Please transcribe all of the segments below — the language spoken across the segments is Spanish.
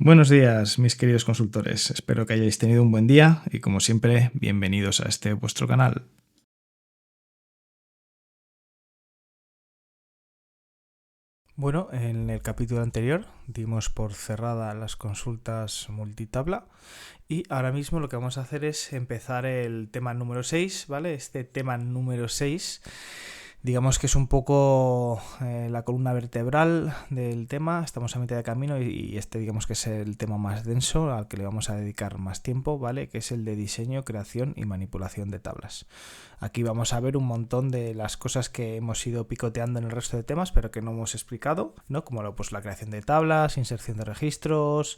Buenos días, mis queridos consultores. Espero que hayáis tenido un buen día y, como siempre, bienvenidos a este vuestro canal. Bueno, en el capítulo anterior dimos por cerrada las consultas multitabla y ahora mismo lo que vamos a hacer es empezar el tema número 6, ¿vale? Este tema número 6, digamos que es un poco la columna vertebral del tema. Estamos a mitad de camino y este digamos que es el tema más denso al que le vamos a dedicar más tiempo, ¿vale? Que es el de diseño, creación y manipulación de tablas. Aquí vamos a ver un montón de las cosas que hemos ido picoteando en el resto de temas, pero que no hemos explicado, ¿no? Como pues, la creación de tablas, inserción de registros,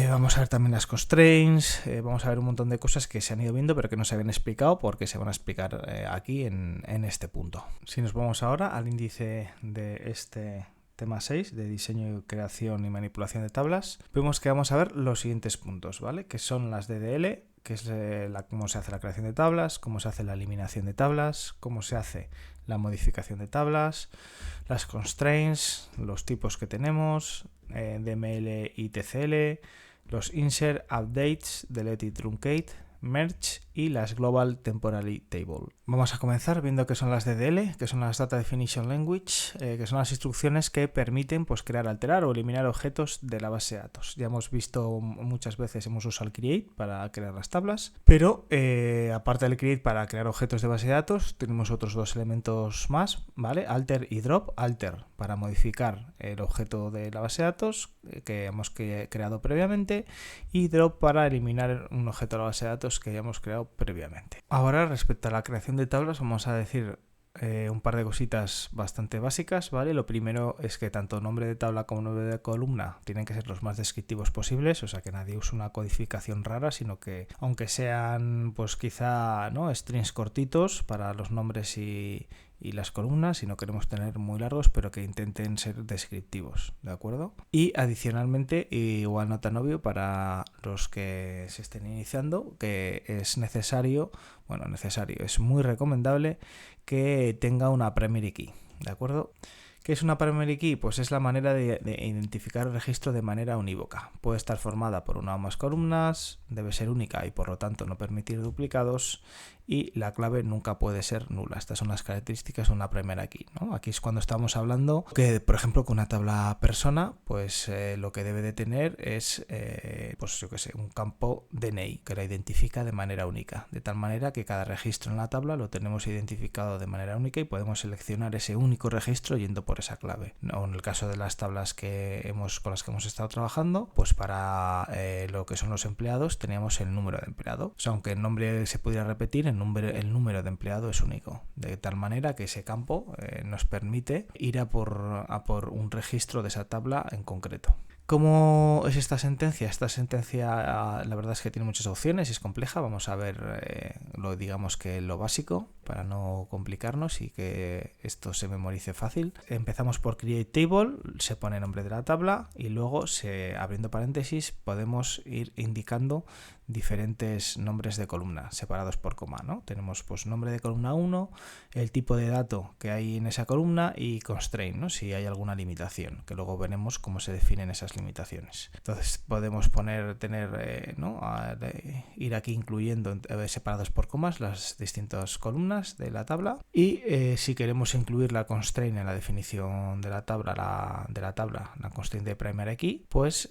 vamos a ver también las constraints, vamos a ver un montón de cosas que se han ido viendo, pero que no se habían explicado porque se van a explicar aquí en este punto. Si nos vamos ahora al índice de este tema 6 de diseño, creación y manipulación de tablas, vemos que vamos a ver los siguientes puntos, ¿vale? Que son las DDL, que es cómo se hace la creación de tablas, cómo se hace la eliminación de tablas, cómo se hace la modificación de tablas, las constraints, los tipos que tenemos, DML y TCL, los insert, updates, delete y truncate, merge y las Global Temporary Table. Vamos a comenzar viendo qué son las DDL, que son las Data Definition Language, que son las instrucciones que permiten pues, crear, alterar o eliminar objetos de la base de datos. Ya hemos visto muchas veces, hemos usado el create para crear las tablas, pero aparte del create para crear objetos de base de datos, tenemos otros dos elementos más, ¿vale? Alter y drop. Alter para modificar el objeto de la base de datos que hemos creado previamente, y drop para eliminar un objeto de la base de datos que hayamos creado previamente. Ahora, respecto a la creación de tablas, vamos a decir un par de cositas bastante básicas, ¿vale? Lo primero es que tanto nombre de tabla como nombre de columna tienen que ser los más descriptivos posibles, o sea que nadie use una codificación rara, sino que aunque sean pues quizá ¿no? strings cortitos para los nombres y las columnas, si no queremos tener muy largos, pero que intenten ser descriptivos, ¿de acuerdo? Y adicionalmente, igual no tan obvio para los que se estén iniciando, que es necesario, es muy recomendable que tenga una primary key, ¿de acuerdo? ¿Qué es una primary key? Pues es la manera de identificar el registro de manera unívoca. Puede estar formada por una o más columnas, debe ser única y por lo tanto no permitir duplicados, y la clave nunca puede ser nula. Estas son las características de una primera key, ¿no? Aquí es cuando estamos hablando que, por ejemplo, con una tabla persona, pues lo que debe de tener es, pues yo que sé, un campo DNI que la identifica de manera única, de tal manera que cada registro en la tabla lo tenemos identificado de manera única y podemos seleccionar ese único registro yendo por esa clave. O en el caso de las tablas con las que hemos estado trabajando, pues para lo que son los empleados teníamos el número de empleado. O sea, aunque el nombre se pudiera repetir, el número de empleado es único, de tal manera que ese campo nos permite ir a por un registro de esa tabla en concreto. ¿Cómo es esta sentencia? Esta sentencia la verdad es que tiene muchas opciones y es compleja. Vamos a ver digamos que lo básico para no complicarnos y que esto se memorice fácil. Empezamos por create table, se pone el nombre de la tabla y luego abriendo paréntesis podemos ir indicando diferentes nombres de columna separados por coma, ¿no? Tenemos pues nombre de columna 1, el tipo de dato que hay en esa columna y constraint, ¿no? Si hay alguna limitación, que luego veremos cómo se definen esas limitaciones. Entonces podemos ir aquí incluyendo separados por comas las distintas columnas de la tabla, y si queremos incluir la constraint en la definición de la tabla, la constraint de primary key, pues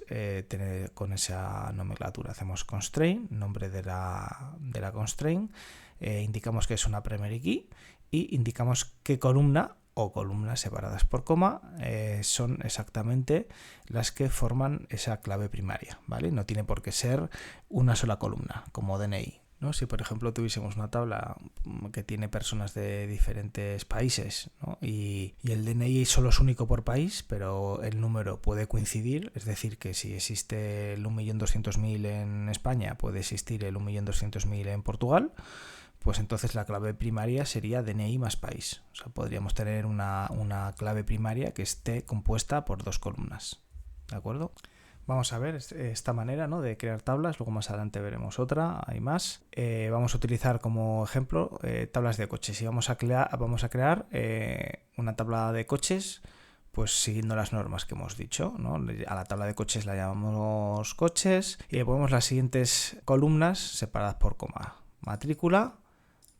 con esa nomenclatura hacemos constraint, nombre de la constraint, indicamos que es una primary key y indicamos qué columna o columnas separadas por coma son exactamente las que forman esa clave primaria, ¿vale? No tiene por qué ser una sola columna como DNI, ¿no? Si por ejemplo tuviésemos una tabla que tiene personas de diferentes países, ¿no? y el DNI solo es único por país, pero el número puede coincidir, es decir, que si existe el 1.200.000 en España, puede existir el 1.200.000 en Portugal, pues entonces la clave primaria sería DNI más país. O sea, podríamos tener una clave primaria que esté compuesta por dos columnas, ¿de acuerdo? Vamos a ver esta manera, ¿no?, de crear tablas. Luego más adelante veremos otra, hay más. Vamos a utilizar como ejemplo tablas de coches. Y vamos a crear una tabla de coches pues siguiendo las normas que hemos dicho, ¿no? A la tabla de coches la llamamos coches y le ponemos las siguientes columnas separadas por coma. Matrícula,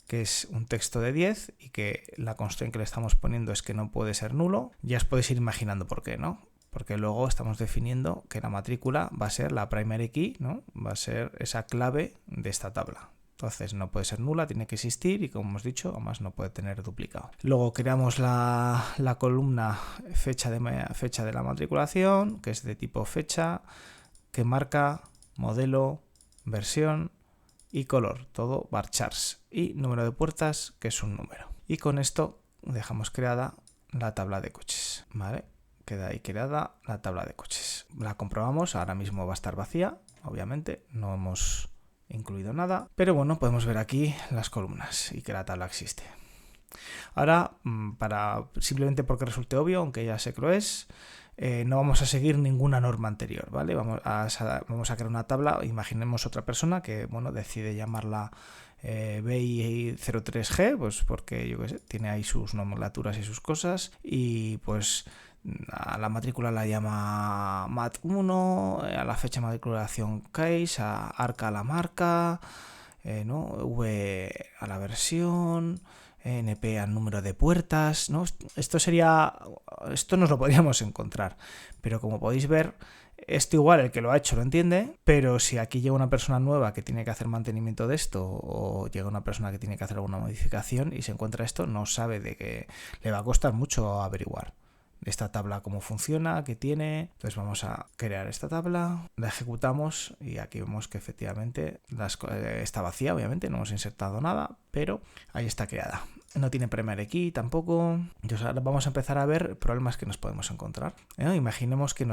que es un texto de 10 y que la constraint que le estamos poniendo es que no puede ser nulo. Ya os podéis ir imaginando por qué, ¿no? Porque luego estamos definiendo que la matrícula va a ser la primary key, ¿no? Va a ser esa clave de esta tabla. Entonces no puede ser nula, tiene que existir y como hemos dicho, además no puede tener duplicado. Luego creamos la columna fecha de la matriculación, que es de tipo fecha, que marca modelo, versión y color, todo varchars. Y número de puertas, que es un número. Y con esto dejamos creada la tabla de coches, ¿vale? Queda ahí creada la tabla de coches. La comprobamos, ahora mismo va a estar vacía, obviamente, no hemos incluido nada, pero bueno, podemos ver aquí las columnas y que la tabla existe. Ahora, simplemente porque resulte obvio, aunque ya sé que lo es, no vamos a seguir ninguna norma anterior, ¿vale? Vamos a crear una tabla. Imaginemos otra persona que, bueno, decide llamarla BI03G, pues porque, yo qué sé, tiene ahí sus nomenclaturas y sus cosas, y pues a la matrícula la llama MAT1, a la fecha de matriculación case, a ARCA a la marca, ¿no? V a la versión, NP al número de puertas, ¿no? Esto nos lo podríamos encontrar, pero como podéis ver, esto igual el que lo ha hecho lo entiende, pero si aquí llega una persona nueva que tiene que hacer mantenimiento de esto o llega una persona que tiene que hacer alguna modificación y se encuentra esto, no sabe de que le va a costar mucho averiguar esta tabla cómo funciona, qué tiene. Entonces vamos a crear esta tabla, la ejecutamos y aquí vemos que efectivamente está vacía, obviamente no hemos insertado nada, pero ahí está creada. No tiene primary key tampoco. Entonces ahora vamos a empezar a ver problemas que nos podemos encontrar. Imaginemos que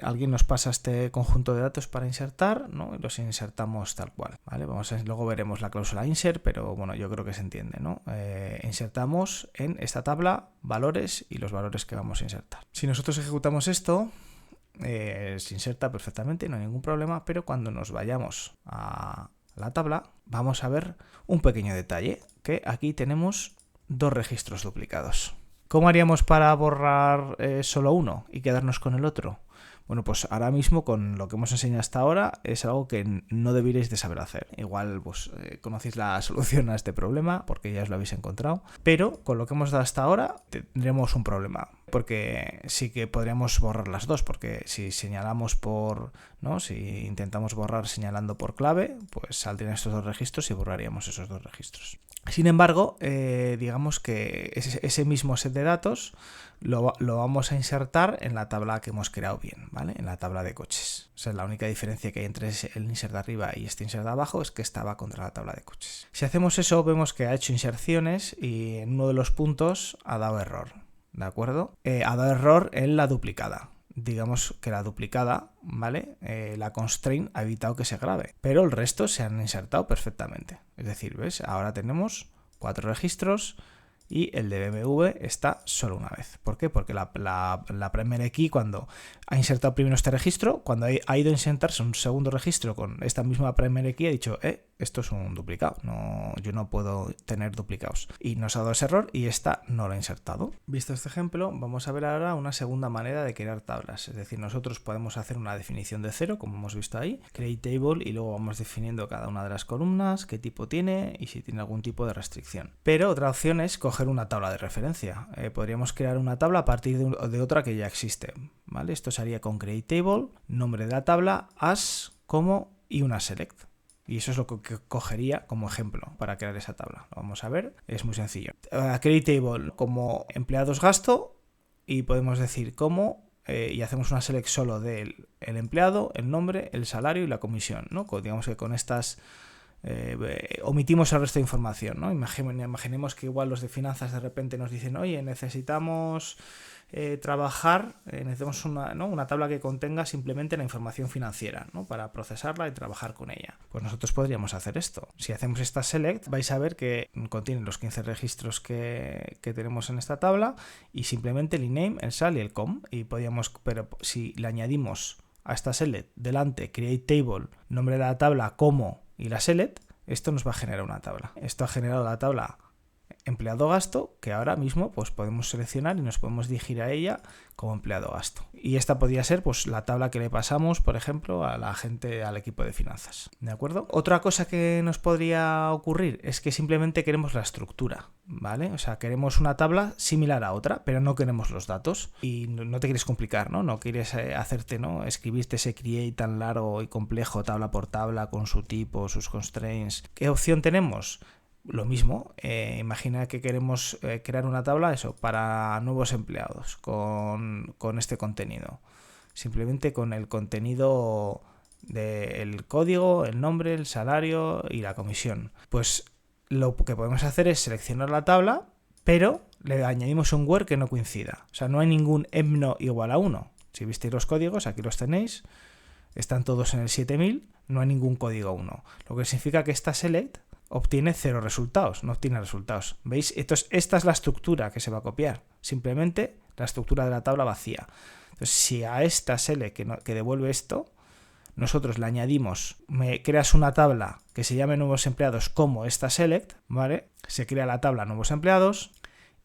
alguien nos pasa este conjunto de datos para insertar, ¿no? Y los insertamos tal cual, ¿vale? Luego veremos la cláusula insert, pero bueno, yo creo que se entiende, ¿no? Insertamos en esta tabla valores y los valores que vamos a insertar. Si nosotros ejecutamos esto, se inserta perfectamente, no hay ningún problema, pero cuando nos vayamos a la tabla vamos a ver un pequeño detalle, que aquí tenemos dos registros duplicados. ¿Cómo haríamos para borrar solo uno y quedarnos con el otro? Bueno, pues ahora mismo con lo que hemos enseñado hasta ahora es algo que no deberíais de saber hacer. Igual pues conocéis la solución a este problema porque ya os lo habéis encontrado, pero con lo que hemos dado hasta ahora tendremos un problema, porque sí que podríamos borrar las dos, porque si señalamos si intentamos borrar señalando por clave, pues saldrían estos dos registros y borraríamos esos dos registros. Sin embargo, digamos que ese mismo set de datos lo vamos a insertar en la tabla que hemos creado bien, ¿vale? En la tabla de coches. O sea, la única diferencia que hay entre el insert de arriba y este insert de abajo es que estaba contra la tabla de coches. Si hacemos eso, vemos que ha hecho inserciones y en uno de los puntos ha dado error, ¿de acuerdo? Ha dado error en la duplicada. Digamos que la duplicada, ¿vale? La constraint ha evitado que se grabe, pero el resto se han insertado perfectamente. Es decir, ¿ves? Ahora tenemos 4 registros y el de BMW está solo una vez. ¿Por qué? Porque la primary key, cuando ha insertado primero este registro, cuando ha ido a insertarse un segundo registro con esta misma primary key, ha dicho, esto es un duplicado, yo no puedo tener duplicados. Y nos ha dado ese error y esta no lo ha insertado. Visto este ejemplo, vamos a ver ahora una segunda manera de crear tablas. Es decir, nosotros podemos hacer una definición de cero, como hemos visto ahí, create table, y luego vamos definiendo cada una de las columnas, qué tipo tiene y si tiene algún tipo de restricción. Pero otra opción es coger una tabla de referencia. Podríamos crear una tabla a partir de otra que ya existe, ¿vale? Esto se haría con create table, nombre de la tabla, as, como y una select. Y eso es lo que cogería como ejemplo para crear esa tabla. Lo vamos a ver, es muy sencillo. Create table como empleados gasto y podemos decir como y hacemos una select solo del empleado, el nombre, el salario y la comisión, ¿no? Digamos que con estas omitimos el resto de información, ¿no? Imaginemos que igual los de finanzas de repente nos dicen, oye, necesitamos necesitamos una tabla que contenga simplemente la información financiera, ¿no? Para procesarla y trabajar con ella. Pues nosotros podríamos hacer esto. Si hacemos esta select, vais a ver que contiene los 15 registros que tenemos en esta tabla y simplemente el name, el sal y el com. Pero si le añadimos a esta select delante create table, nombre de la tabla, como y la select, esto nos va a generar una tabla. Esto ha generado la tabla empleado gasto, que ahora mismo pues podemos seleccionar y nos podemos dirigir a ella como empleado gasto. Y esta podría ser pues la tabla que le pasamos, por ejemplo, a la gente, al equipo de finanzas. ¿De acuerdo? Otra cosa que nos podría ocurrir es que simplemente queremos la estructura, ¿vale? O sea, queremos una tabla similar a otra, pero no queremos los datos. Y no te quieres complicar, ¿no? No quieres hacerte, ¿no? Escribirte ese create tan largo y complejo, tabla por tabla, con su tipo, sus constraints. ¿Qué opción tenemos? Lo mismo, imagina que queremos crear una tabla para nuevos empleados con este contenido. Simplemente con el contenido del código, el nombre, el salario y la comisión. Pues lo que podemos hacer es seleccionar la tabla, pero le añadimos un where que no coincida. O sea, no hay ningún emno igual a 1. Si visteis los códigos, aquí los tenéis. Están todos en el 7000, no hay ningún código 1. Lo que significa que esta select obtiene 0 resultados, no obtiene resultados. ¿Veis? Entonces, esta es la estructura que se va a copiar. Simplemente la estructura de la tabla vacía. Entonces, si a esta select que devuelve esto, nosotros le añadimos, me creas una tabla que se llame nuevos empleados como esta select, ¿vale? Se crea la tabla nuevos empleados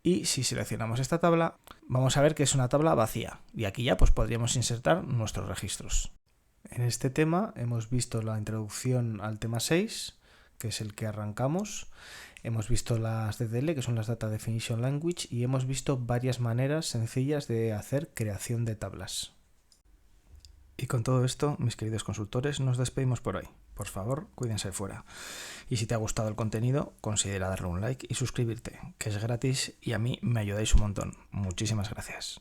y si seleccionamos esta tabla, vamos a ver que es una tabla vacía. Y aquí ya pues podríamos insertar nuestros registros. En este tema hemos visto la introducción al tema 6, que es el que arrancamos. Hemos visto las DDL, que son las Data Definition Language, y hemos visto varias maneras sencillas de hacer creación de tablas. Y con todo esto, mis queridos consultores, nos despedimos por hoy. Por favor, cuídense fuera. Y si te ha gustado el contenido, considera darle un like y suscribirte, que es gratis y a mí me ayudáis un montón. Muchísimas gracias.